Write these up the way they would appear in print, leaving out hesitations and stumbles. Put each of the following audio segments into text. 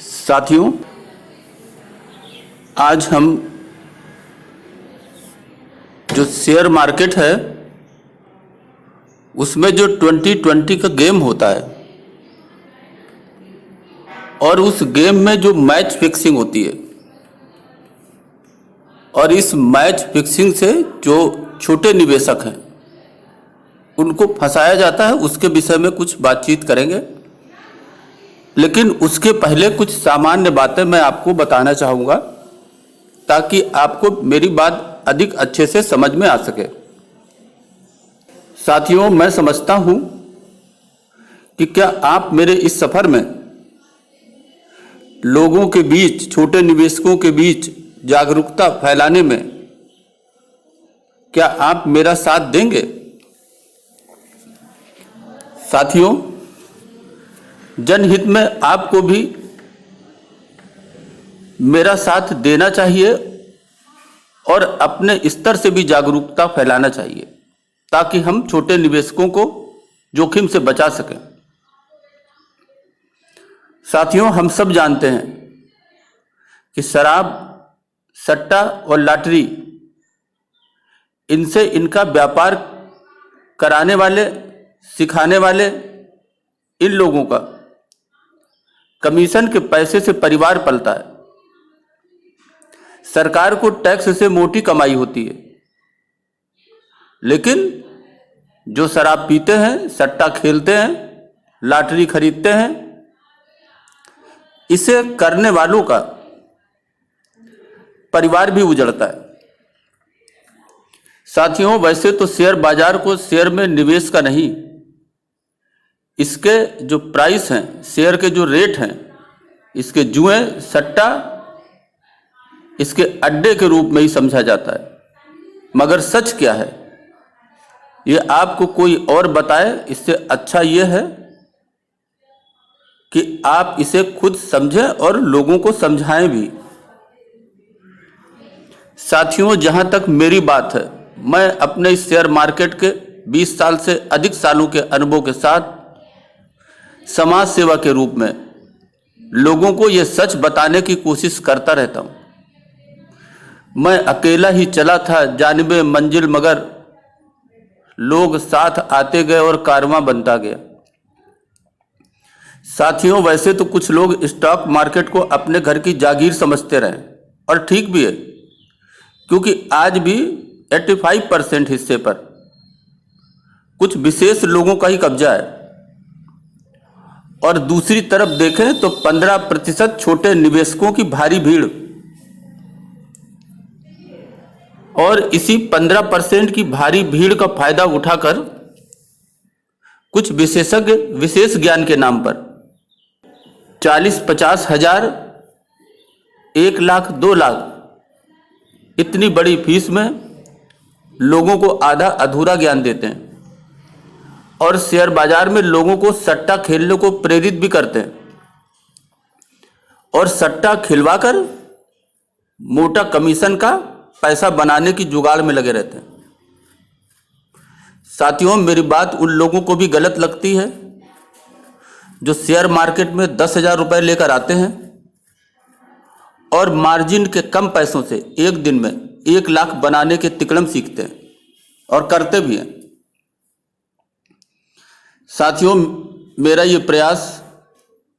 साथियों, आज हम जो शेयर मार्केट है उसमें जो 2020 का गेम होता है और उस गेम में जो मैच फिक्सिंग होती है और इस मैच फिक्सिंग से जो छोटे निवेशक हैं उनको फंसाया जाता है, उसके विषय में कुछ बातचीत करेंगे। लेकिन उसके पहले कुछ सामान्य बातें मैं आपको बताना चाहूँगा ताकि आपको मेरी बात अधिक अच्छे से समझ में आ सके। साथियों, मैं समझता हूँ कि क्या आप मेरे इस सफ़र में लोगों के बीच, छोटे निवेशकों के बीच जागरूकता फैलाने में क्या आप मेरा साथ देंगे? साथियों, जनहित में आपको भी मेरा साथ देना चाहिए और अपने स्तर से भी जागरूकता फैलाना चाहिए ताकि हम छोटे निवेशकों को जोखिम से बचा सकें। साथियों, हम सब जानते हैं कि शराब, सट्टा और लॉटरी, इनसे इनका व्यापार कराने वाले, सिखाने वाले इन लोगों का कमीशन के पैसे से परिवार पलता है। सरकार को टैक्स से मोटी कमाई होती है, लेकिन जो शराब पीते हैं, सट्टा खेलते हैं, लॉटरी खरीदते हैं, इसे करने वालों का परिवार भी उजड़ता है। साथियों, वैसे तो शेयर बाजार को शेयर में निवेश का नहीं, इसके जो प्राइस हैं, शेयर के जो रेट हैं, इसके जुए, सट्टा, इसके अड्डे के रूप में ही समझा जाता है। मगर सच क्या है ये आपको कोई और बताए, इससे अच्छा ये है कि आप इसे खुद समझें और लोगों को समझाएं भी। साथियों, जहां तक मेरी बात है, मैं अपने इस शेयर मार्केट के 20 साल से अधिक सालों के अनुभव के साथ समाज सेवा के रूप में लोगों को यह सच बताने की कोशिश करता रहता हूं। मैं अकेला ही चला था जानिबे मंजिल, मगर लोग साथ आते गए और कारवां बनता गया। साथियों, वैसे तो कुछ लोग स्टॉक मार्केट को अपने घर की जागीर समझते रहे और ठीक भी है, क्योंकि आज भी 85% हिस्से पर कुछ विशेष लोगों का ही कब्जा है और दूसरी तरफ देखें तो 15% छोटे निवेशकों की भारी भीड़, और इसी 15% की भारी भीड़ का फायदा उठाकर कुछ विशेषज्ञ विशेष ज्ञान के नाम पर 40-50 हजार, 1 लाख, 2 लाख इतनी बड़ी फीस में लोगों को आधा अधूरा ज्ञान देते हैं और शेयर बाजार में लोगों को सट्टा खेलने को प्रेरित भी करते हैं और सट्टा खिलवाकर मोटा कमीशन का पैसा बनाने की जुगाड़ में लगे रहते हैं। साथियों, मेरी बात उन लोगों को भी गलत लगती है जो शेयर मार्केट में 10,000 रुपये लेकर आते हैं और मार्जिन के कम पैसों से एक दिन में 1 लाख बनाने के तिकड़म सीखते हैं और करते भी हैं। साथियों, मेरा ये प्रयास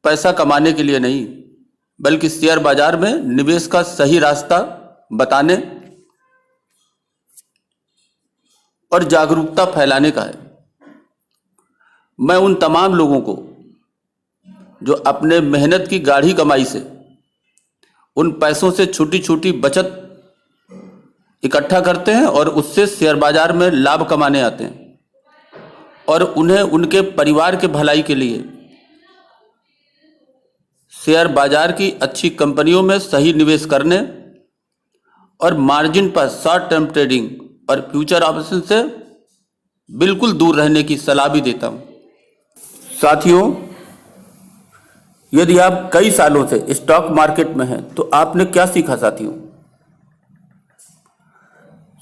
पैसा कमाने के लिए नहीं, बल्कि शेयर बाजार में निवेश का सही रास्ता बताने और जागरूकता फैलाने का है। मैं उन तमाम लोगों को जो अपने मेहनत की गाढ़ी कमाई से, उन पैसों से छोटी छोटी बचत इकट्ठा करते हैं और उससे शेयर बाजार में लाभ कमाने आते हैं और उन्हें उनके परिवार के भलाई के लिए शेयर बाजार की अच्छी कंपनियों में सही निवेश करने और मार्जिन पर शॉर्ट टर्म ट्रेडिंग और फ्यूचर ऑप्शन से बिल्कुल दूर रहने की सलाह भी देता हूं। साथियों, यदि आप कई सालों से स्टॉक मार्केट में हैं तो आपने क्या सीखा?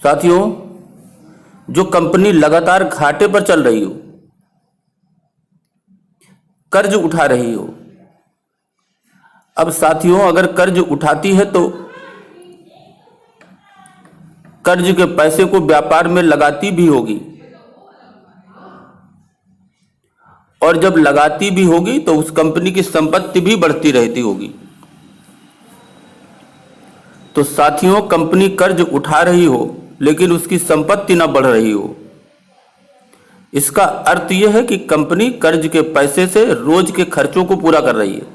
साथियों, जो कंपनी लगातार घाटे पर चल रही हो, कर्ज उठा रही हो, अब साथियों, अगर कर्ज उठाती है तो कर्ज के पैसे को व्यापार में लगाती भी होगी, और जब लगाती भी होगी तो उस कंपनी की संपत्ति भी बढ़ती रहती होगी। तो साथियों, कंपनी कर्ज उठा रही हो लेकिन उसकी संपत्ति ना बढ़ रही हो, इसका अर्थ यह है कि कंपनी कर्ज के पैसे से रोज के खर्चों को पूरा कर रही है।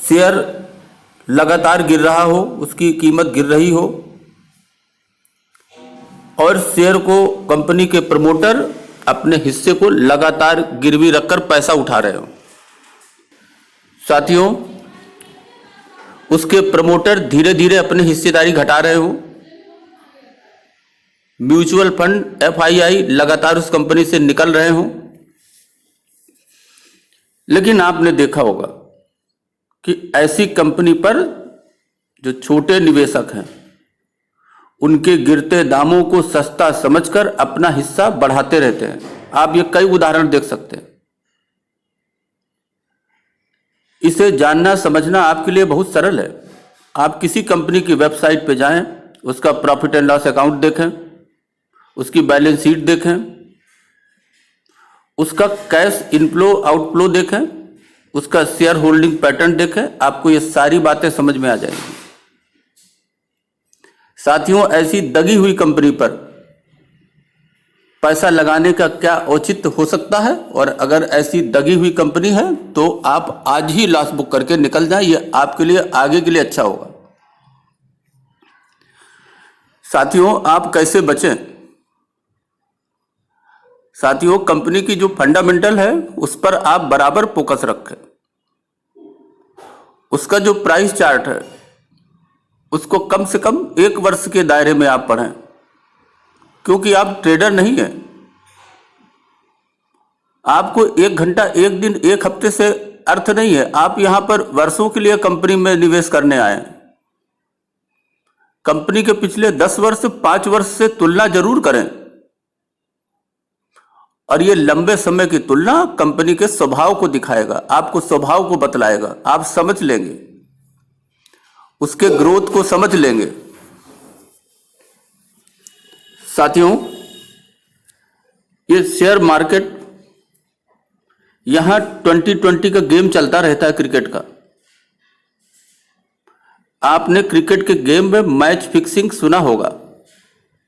शेयर लगातार गिर रहा हो, उसकी कीमत गिर रही हो, और शेयर को कंपनी के प्रमोटर अपने हिस्से को लगातार गिरवी रखकर पैसा उठा रहे हो। साथियों, उसके प्रमोटर धीरे धीरे अपनी हिस्सेदारी घटा रहे हो। म्यूचुअल फंड एफआईआई लगातार उस कंपनी से निकल रहे हो। लेकिन आपने देखा होगा कि ऐसी कंपनी पर जो छोटे निवेशक हैं, उनके गिरते दामों को सस्ता समझकर अपना हिस्सा बढ़ाते रहते हैं। आप ये कई उदाहरण देख सकते हैं। इसे जानना समझना आपके लिए बहुत सरल है। आप किसी कंपनी की वेबसाइट पे जाएं, उसका प्रॉफिट एंड लॉस अकाउंट देखें, उसकी बैलेंस शीट देखें, उसका कैश इनफ्लो आउटफ्लो देखें, उसका शेयर होल्डिंग पैटर्न देखें, आपको ये सारी बातें समझ में आ जाएंगी। साथियों, ऐसी दगी हुई कंपनी पर पैसा लगाने का क्या औचित्य हो सकता है? और अगर ऐसी दगी हुई कंपनी है तो आप आज ही लॉस बुक करके निकल जाएं, ये आपके लिए आगे के लिए अच्छा होगा। साथियों, आप कैसे बचें? साथियों, कंपनी की जो फंडामेंटल है उस पर आप बराबर फोकस रखें। उसका जो प्राइस चार्ट है उसको कम से कम 1 वर्ष के दायरे में आप पढ़ें, क्योंकि आप ट्रेडर नहीं हैं। आपको 1 घंटा, 1 दिन, 1 हफ्ते से अर्थ नहीं है। आप यहां पर वर्षों के लिए कंपनी में निवेश करने आए हैं। कंपनी के पिछले 10 वर्ष, 5 वर्ष से तुलना जरूर करें, और ये लंबे समय की तुलना कंपनी के स्वभाव को दिखाएगा, आपको स्वभाव को बतलाएगा। आप समझ लेंगे, उसके ग्रोथ को समझ लेंगे। साथियों, ये शेयर मार्केट, यहां 2020 का गेम चलता रहता है क्रिकेट का। आपने क्रिकेट के गेम में मैच फिक्सिंग सुना होगा।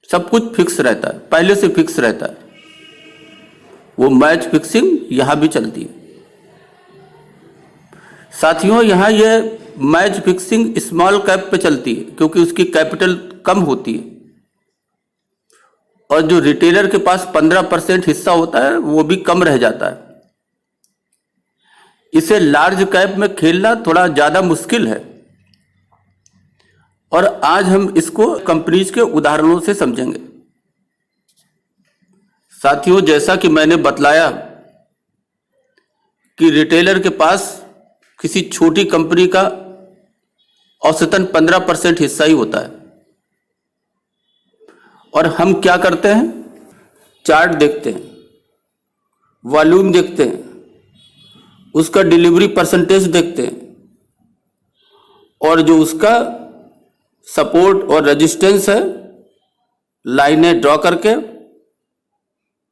सब कुछ फिक्स रहता है, पहले से फिक्स रहता है। वो मैच फिक्सिंग यहां भी चलती है। साथियों, यहां ये मैच फिक्सिंग स्मॉल कैप पे चलती है, क्योंकि उसकी कैपिटल कम होती है, और जो रिटेलर के पास 15% हिस्सा होता है वो भी कम रह जाता है। इसे लार्ज कैप में खेलना थोड़ा ज्यादा मुश्किल है, और आज हम इसको कंपनीज के उदाहरणों से समझेंगे। साथियों, जैसा कि मैंने बतलाया कि रिटेलर के पास किसी छोटी कंपनी का औसतन 15% हिस्सा ही होता है, और हम क्या करते हैं? चार्ट देखते हैं, वॉल्यूम देखते हैं, उसका डिलीवरी परसेंटेज देखते हैं, और जो उसका सपोर्ट और रेजिस्टेंस है, लाइनें ड्रॉ करके,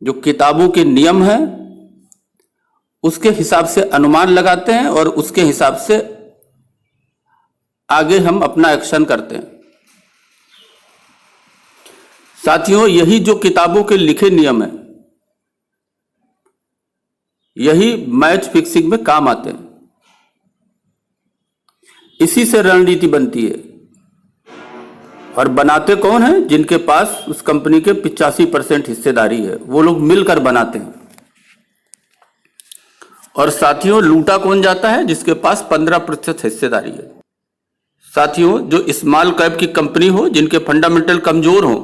जो किताबों के नियम हैं उसके हिसाब से अनुमान लगाते हैं, और उसके हिसाब से आगे हम अपना एक्शन करते हैं। साथियों, यही जो किताबों के लिखे नियम हैं, यही मैच फिक्सिंग में काम आते हैं। इसी से रणनीति बनती है, और बनाते कौन हैं? जिनके पास उस कंपनी के 85% हिस्सेदारी है, वो लोग मिलकर बनाते हैं। और साथियों, लूटा कौन जाता है? जिसके पास 15% हिस्सेदारी है। साथियों, जो स्मॉल कैप की कंपनी हो, जिनके फंडामेंटल कमजोर हो,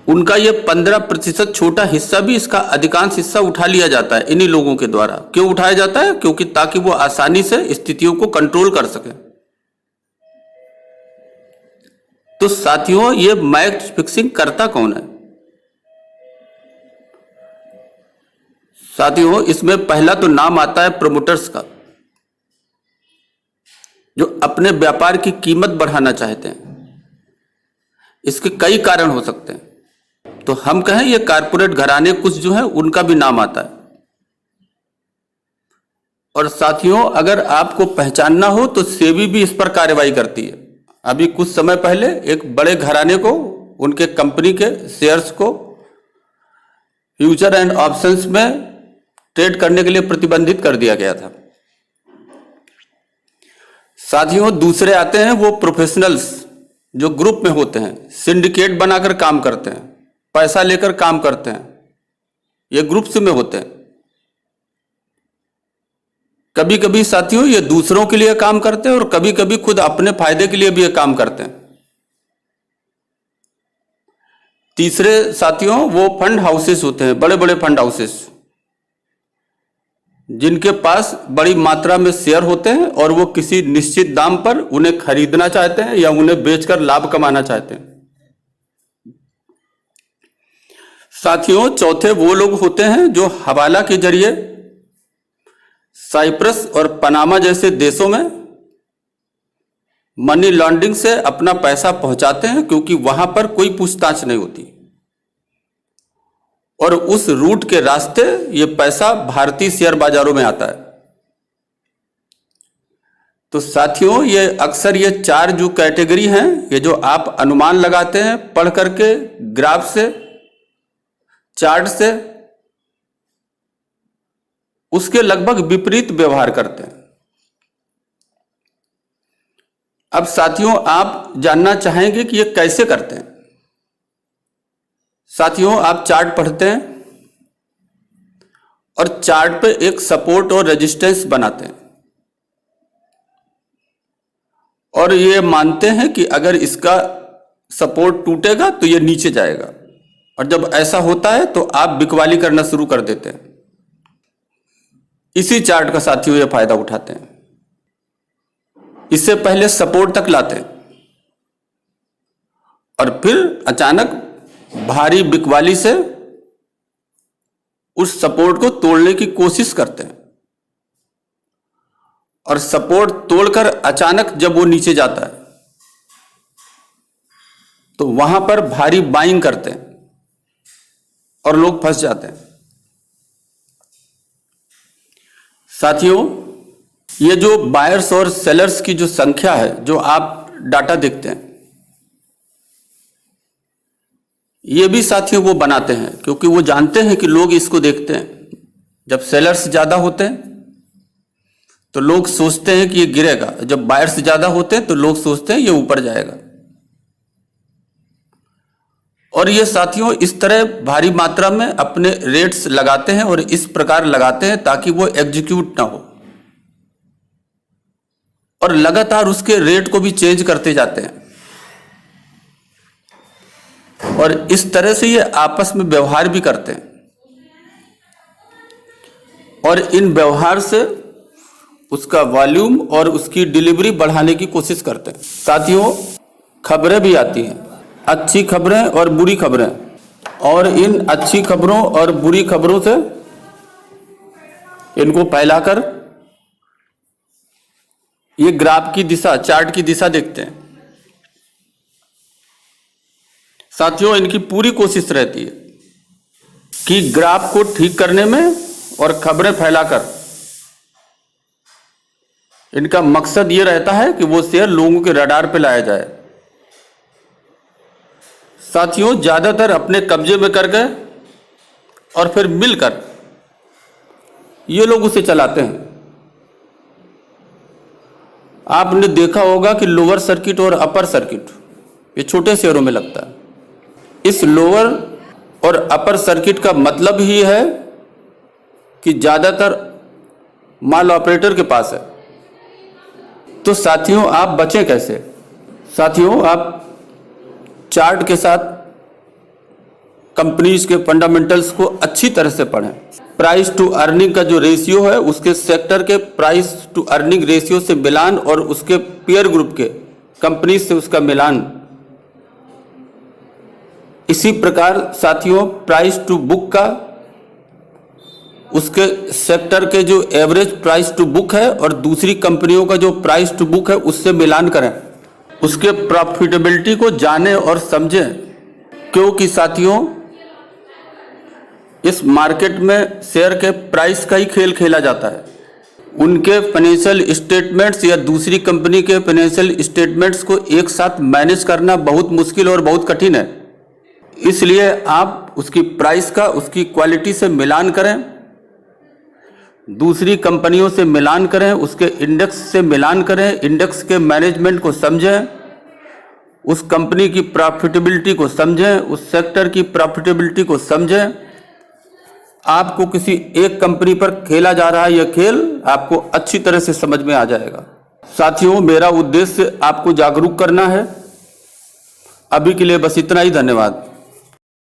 उनका ये 15% छोटा हिस्सा भी, इसका अधिकांश हिस्सा उठा लिया जाता है इन्हीं लोगों के द्वारा। क्यों उठाया जाता है? क्योंकि ताकि वो आसानी से स्थितियों को कंट्रोल कर सके। तो साथियों, ये मैच फिक्सिंग करता कौन है? साथियों, इसमें पहला तो नाम आता है प्रमोटर्स का, जो अपने व्यापार की कीमत बढ़ाना चाहते हैं। इसके कई कारण हो सकते हैं, तो हम कहें ये कारपोरेट घराने कुछ जो है उनका भी नाम आता है। और साथियों, अगर आपको पहचानना हो तो सेबी भी इस पर कार्रवाई करती है। अभी कुछ समय पहले एक बड़े घराने को उनके कंपनी के शेयर्स को फ्यूचर एंड ऑप्शंस में ट्रेड करने के लिए प्रतिबंधित कर दिया गया था। साथियों, दूसरे आते हैं वो प्रोफेशनल्स जो ग्रुप में होते हैं, सिंडिकेट बनाकर काम करते हैं, पैसा लेकर काम करते हैं, ये ग्रुप्स में होते हैं। कभी कभी साथियों ये दूसरों के लिए काम करते हैं और कभी कभी खुद अपने फायदे के लिए भी ये काम करते हैं। तीसरे साथियों वो फंड हाउसेस होते हैं, बड़े बड़े फंड हाउसेस, जिनके पास बड़ी मात्रा में शेयर होते हैं और वो किसी निश्चित दाम पर उन्हें खरीदना चाहते हैं या उन्हें बेचकर लाभ कमाना चाहते हैं। साथियों, चौथे वो लोग होते हैं जो हवाला के जरिए साइप्रस और पनामा जैसे देशों में मनी लॉन्ड्रिंग से अपना पैसा पहुंचाते हैं, क्योंकि वहां पर कोई पूछताछ नहीं होती और उस रूट के रास्ते ये पैसा भारतीय शेयर बाजारों में आता है। तो साथियों, ये अक्सर ये चार जो कैटेगरी हैं, ये जो आप अनुमान लगाते हैं पढ़ करके, ग्राफ से, चार्ट से, उसके लगभग विपरीत व्यवहार करते हैं। अब साथियों, आप जानना चाहेंगे कि ये कैसे करते हैं। साथियों, आप चार्ट पढ़ते हैं और चार्ट पे एक सपोर्ट और रेजिस्टेंस बनाते हैं और ये मानते हैं कि अगर इसका सपोर्ट टूटेगा तो ये नीचे जाएगा, और जब ऐसा होता है तो आप बिकवाली करना शुरू कर देते हैं। इसी चार्ट का साथियों ये फायदा उठाते हैं। इससे पहले सपोर्ट तक लाते हैं और फिर अचानक भारी बिकवाली से उस सपोर्ट को तोड़ने की कोशिश करते हैं और सपोर्ट तोड़कर अचानक जब वो नीचे जाता है तो वहां पर भारी बाइंग करते हैं और लोग फंस जाते हैं। साथियों, ये जो बायर्स और सेलर्स की जो संख्या है, जो आप डाटा देखते हैं, ये भी साथियों वो बनाते हैं, क्योंकि वो जानते हैं कि लोग इसको देखते हैं। जब सेलर्स ज्यादा होते हैं तो लोग सोचते हैं कि ये गिरेगा, जब बायर्स ज्यादा होते हैं तो लोग सोचते हैं ये ऊपर जाएगा। और ये साथियों इस तरह भारी मात्रा में अपने रेट्स लगाते हैं और इस प्रकार लगाते हैं ताकि वो एग्जीक्यूट ना हो, और लगातार उसके रेट को भी चेंज करते जाते हैं। और इस तरह से ये आपस में व्यवहार भी करते हैं और इन व्यवहार से उसका वॉल्यूम और उसकी डिलीवरी बढ़ाने की कोशिश करते हैं। साथियों, खबरें भी आती हैं, अच्छी खबरें और बुरी खबरें, और इन अच्छी खबरों और बुरी खबरों से इनको फैलाकर ये ग्राफ की दिशा, चार्ट की दिशा देखते हैं। साथियों, इनकी पूरी कोशिश रहती है कि ग्राफ को ठीक करने में और खबरें फैलाकर इनका मकसद ये रहता है कि वो शेयर लोगों के रडार पे लाया जाए। साथियों, ज्यादातर अपने कब्जे में कर गए और फिर मिलकर ये लोग उसे चलाते हैं। आपने देखा होगा कि लोअर सर्किट और अपर सर्किट ये छोटे शेयरों में लगता है। इस लोअर और अपर सर्किट का मतलब ही है कि ज्यादातर माल ऑपरेटर के पास है। तो साथियों, आप बचें कैसे? साथियों, आप चार्ट के साथ कंपनीज के फंडामेंटल्स को अच्छी तरह से पढ़ें। प्राइस टू अर्निंग का जो रेशियो है, उसके सेक्टर के प्राइस टू अर्निंग रेशियो से मिलान और उसके पीयर ग्रुप के कंपनी से उसका मिलान। इसी प्रकार साथियों, प्राइस टू बुक का उसके सेक्टर के जो एवरेज प्राइस टू बुक है और दूसरी कंपनियों का जो प्राइस टू बुक है उससे मिलान करें, उसके प्रॉफिटेबिलिटी को जानें और समझें। क्योंकि साथियों, इस मार्केट में शेयर के प्राइस का ही खेल खेला जाता है। उनके फाइनेंशियल स्टेटमेंट्स या दूसरी कंपनी के फाइनेंशियल स्टेटमेंट्स को एक साथ मैनेज करना बहुत मुश्किल और बहुत कठिन है। इसलिए आप उसकी प्राइस का उसकी क्वालिटी से मिलान करें, दूसरी कंपनियों से मिलान करें, उसके इंडेक्स से मिलान करें, इंडेक्स के मैनेजमेंट को समझें, उस कंपनी की प्रॉफिटेबिलिटी को समझें, उस सेक्टर की प्रॉफिटेबिलिटी को समझें। आपको किसी एक कंपनी पर खेला जा रहा है यह खेल आपको अच्छी तरह से समझ में आ जाएगा। साथियों, मेरा उद्देश्य आपको जागरूक करना है। अभी के लिए बस इतना ही। धन्यवाद।